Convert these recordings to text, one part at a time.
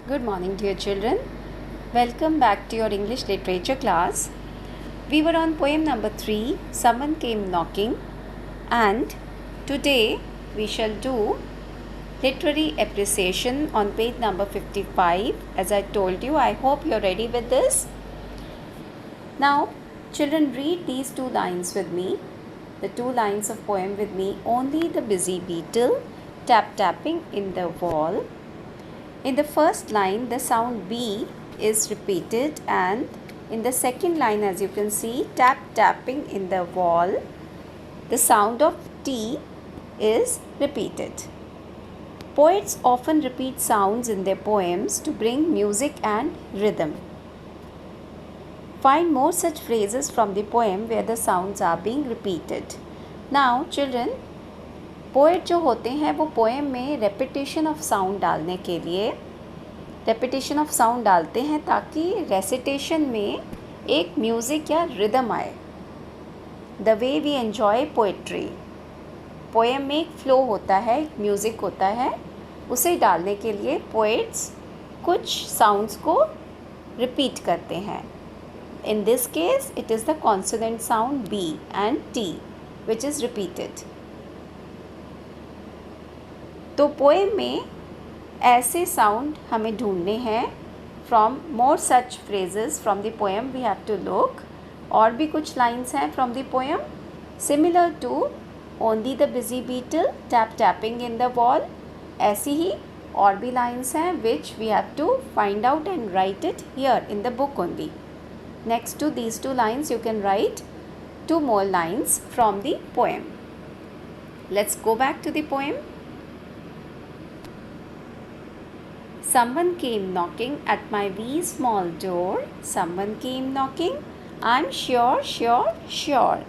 Good morning, dear children. Welcome back to your English literature class. We were on poem number 3, Someone Came Knocking, and today we shall do literary appreciation on page number 55. As I told you, I hope you're ready with this. Now, children, read these two lines with me. The two lines of poem with me. Only the busy beetle tapping in the wall. In the first line, the sound B is repeated, and in the second line, as you can see, tapping in the wall, the sound of T is repeated. Poets often repeat sounds in their poems to bring music and rhythm. Find more such phrases from the poem where the sounds are being repeated. Now, children, poet जो होते हैं वो poem में repetition of sound डालने के लिए repetition of sound डालते हैं ताकि रेसिटेशन में एक म्यूज़िक या रिदम आए. The way we enjoy poetry, poem में एक फ्लो होता है, एक म्यूज़िक होता है, उसे डालने के लिए पोएट्स कुछ साउंड्स को रिपीट करते हैं. In this case it is the consonant sound B and T which is repeated. तो पोएम में ऐसे साउंड हमें ढूंढने हैं. From more such phrases from the poem we have to look. और भी कुछ लाइन्स हैं from the poem similar to only the busy beetle tapping in the wall. ऐसी ही और भी लाइन्स हैं which we have to find out and write it here in the book only. Next to these two lines you can write two more lines from the poem. Let's go back to the poem. Someone came knocking at my wee small door. Someone came knocking. I'm sure.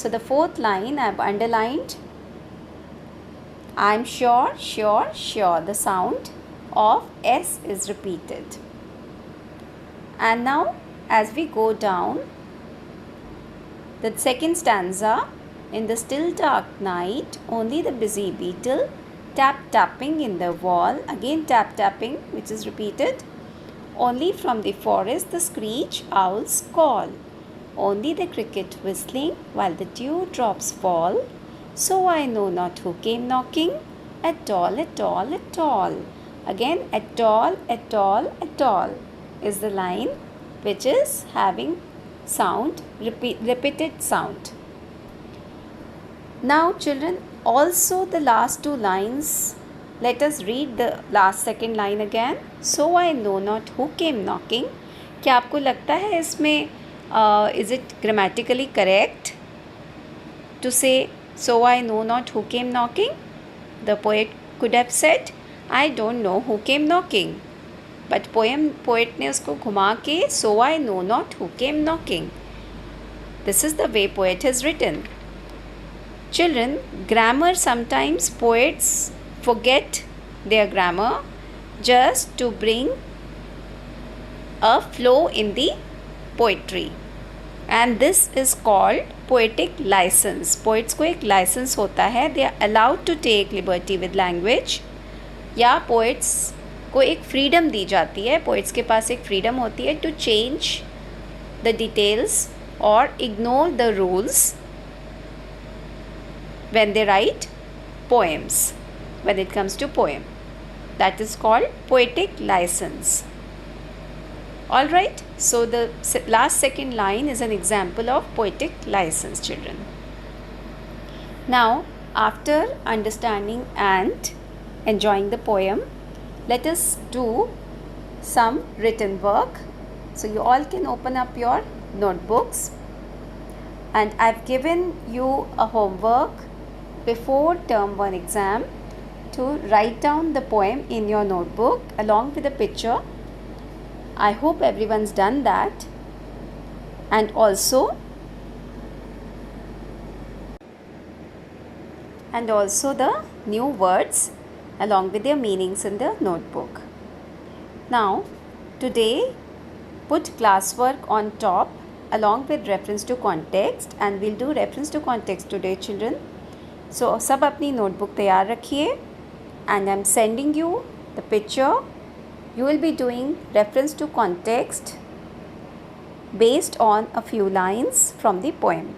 So the fourth line I have underlined. I'm sure. The sound of S is repeated. And now as we go down, the second stanza. In the still dark night, only the busy beetle tapping in the wall. Again tapping which is repeated. Only from the forest the screech owls call. Only the cricket whistling while the dewdrops fall. So I know not who came knocking at all. Again at all is the line which is having sound, repeated sound. Now children, also the last two lines, let us read the second line again. So I know not who came knocking. क्या आपको लगता है इसमें is it grammatically correct to say so I know not who came knocking? The poet could have said I don't know who came knocking, but poet ने उसको घुमा के so I know not who came knocking. This is the way poet has written. Children, grammar, sometimes poets forget their grammar just to bring a flow in the poetry, and this is called poetic license. Poets को एक license होता है. They are allowed to take liberty with language, या poets को एक freedom दी जाती है. Poets के पास एक freedom होती है to change the details or ignore the rules when they write poems, when it comes to poem. That is called poetic license. Alright, so the last second line is an example of poetic license, children. Now, after understanding and enjoying the poem, let us do some written work. So you all can open up your notebooks, and I've given you a homework before term 1 exam to write down the poem in your notebook along with a picture. I hope everyone's done that. And also the new words along with their meanings in the notebook. Now today put classwork on top along with reference to context, and we'll do reference to context today, children. So सब अपनी notebook तैयार रखिए, and I'm sending you the picture you will be doing reference to context based on a few lines from the poem.